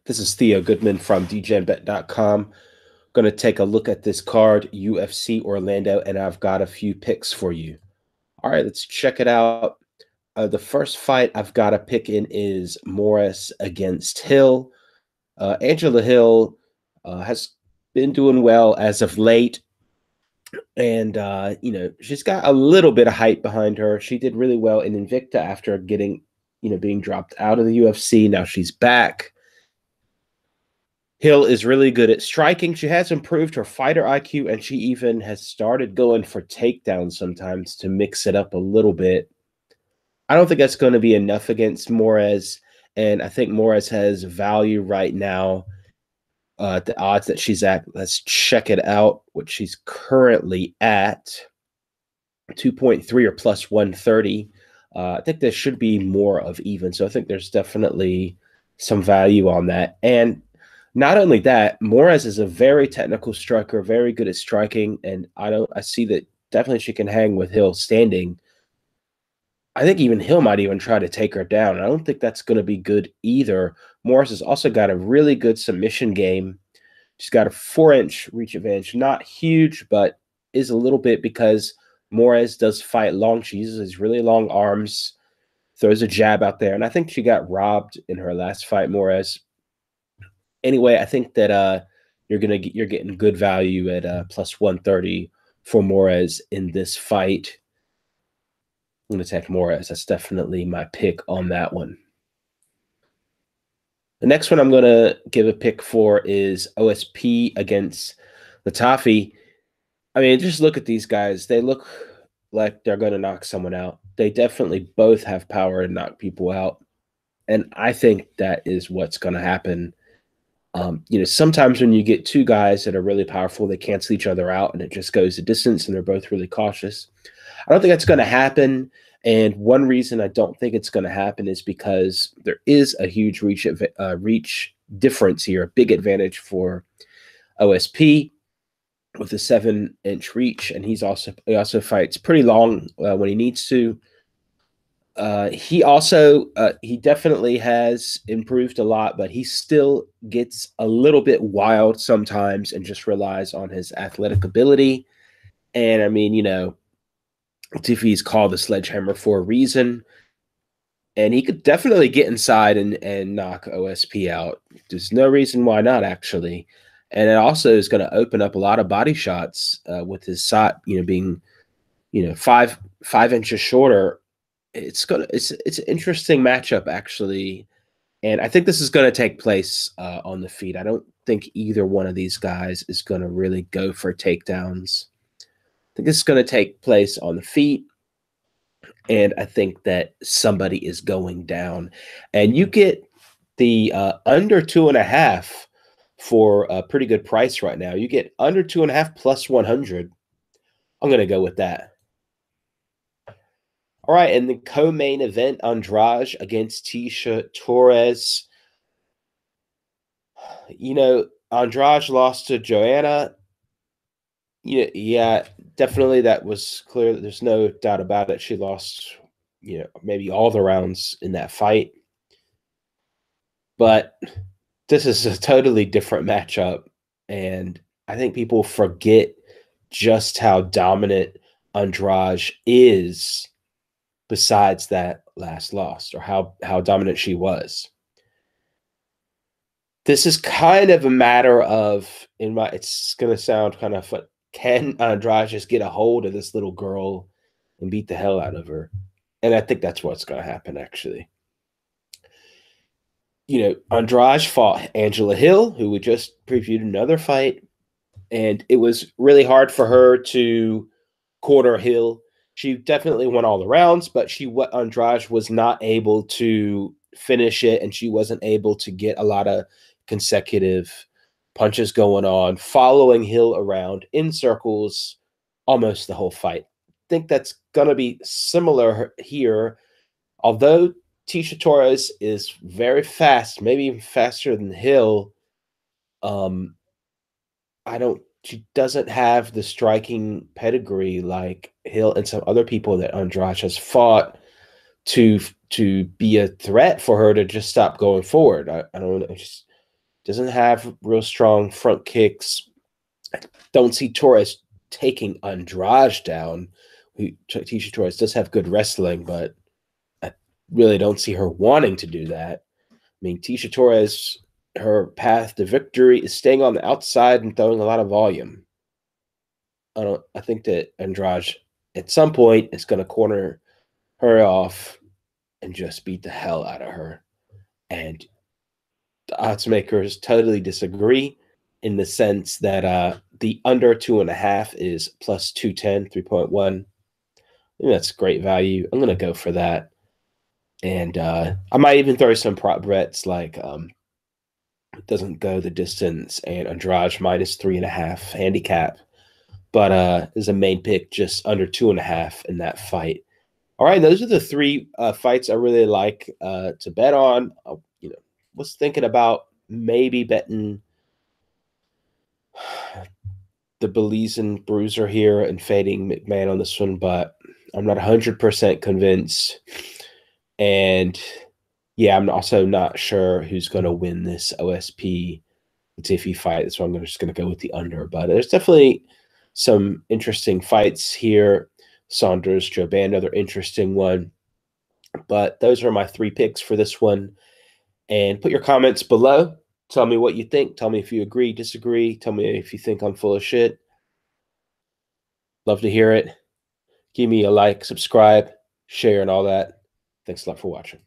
This is Theo Goodman from dgenbet.com. Going to take a look at this card, UFC Orlando, and I've got a few picks for you. All right, let's check it out. The first fight I've got to pick in is Morris against Hill. Angela Hill has been doing well as of late, and she's got a little bit of hype behind her. She did really well in Invicta after getting, being dropped out of the UFC. Now she's back. Hill is really good at striking. She has improved her fighter IQ, and she even has started going for takedowns sometimes to mix it up a little bit. I don't think that's going to be enough against Morez, and I think Morez has value right now. The odds that she's at, let's check it out, what she's currently at, 2.3 or plus 130. I think there should be more of even, so I think there's definitely some value on that. And not only that, Morez is a very technical striker, very good at striking, and I see that definitely she can hang with Hill standing. I think even Hill might even try to take her down. I don't think that's going to be good either. Morris has also got a really good submission game. She's got a 4-inch reach advantage, not huge, but is a little bit because Morez does fight long. She uses really long arms, throws a jab out there, and I think she got robbed in her last fight, Morez. Anyway, I think that you're getting good value at plus 130 for Morez in this fight. I'm going to take Morez. That's definitely my pick on that one. The next one I'm going to give a pick for is OSP against Latafi. I mean, just look at these guys. They look like they're going to knock someone out. They definitely both have power to knock people out. And I think that is what's going to happen. Sometimes when you get two guys that are really powerful, they cancel each other out and it just goes the distance and they're both really cautious. I don't think that's going to happen. And one reason I don't think it's going to happen is because there is a huge reach difference here, a big advantage for OSP with a 7-inch reach. And he also fights pretty long when he needs to. He definitely has improved a lot, but he still gets a little bit wild sometimes and just relies on his athletic ability. And I mean, Tiffy's called the sledgehammer for a reason. And he could definitely get inside and knock OSP out. There's no reason why not, actually. And it also is going to open up a lot of body shots with his shot, being, 5 inches shorter. It's an interesting matchup, actually, and I think this is going to take place on the feet. I don't think either one of these guys is going to really go for takedowns. I think this is going to take place on the feet, and I think that somebody is going down, and you get the under 2.5 for a pretty good price right now. You get under 2.5 plus 100. I'm going to go with that. All right, and the co-main event, Andrade against Tisha Torres. Andrade lost to Joanna. Yeah, definitely that was clear. There's no doubt about it. She lost, maybe all the rounds in that fight. But this is a totally different matchup, and I think people forget just how dominant Andrade is besides that last loss, or how dominant she was. This is kind of a matter of, it's going to sound kind of, can Andrade just get a hold of this little girl and beat the hell out of her? And I think that's what's going to happen, actually. Andrade fought Angela Hill, who we just previewed another fight, and it was really hard for her to quarter Hill. She definitely won all the rounds, but Andrade was not able to finish it, and she wasn't able to get a lot of consecutive punches going on, following Hill around in circles almost the whole fight. I think that's going to be similar here, although Tisha Torres is very fast, maybe even faster than Hill. She doesn't have the striking pedigree like Hill and some other people that Andrade has fought to be a threat for her to just stop going forward. I don't know. Doesn't have real strong front kicks. Don't see Torres taking Andrade down. Tisha Torres does have good wrestling, but I really don't see her wanting to do that. I mean, Tisha Torres, her path to victory is staying on the outside and throwing a lot of volume. I think that Andrade at some point is going to corner her off and just beat the hell out of her. And the odds makers totally disagree in the sense that the under 2.5 is plus 210, 3.1. I think that's great value. I'm going to go for that. And I might even throw some prop bets like it doesn't go the distance and Andrade minus 3.5 handicap. But is a main pick just under 2.5 in that fight. All right, those are the three fights I really like to bet on. Was thinking about maybe betting the Belizean Bruiser here and fading McMahon on this one, but I'm not 100% convinced. And yeah, I'm also not sure who's going to win this OSP Tiffy fight. So I'm just going to go with the under. But there's definitely some interesting fights here. Saunders, Joban, another interesting one. But those are my three picks for this one. And put your comments below. Tell me what you think. Tell me if you agree, disagree. Tell me if you think I'm full of shit. Love to hear it. Give me a like, subscribe, share, and all that. Thanks a lot for watching.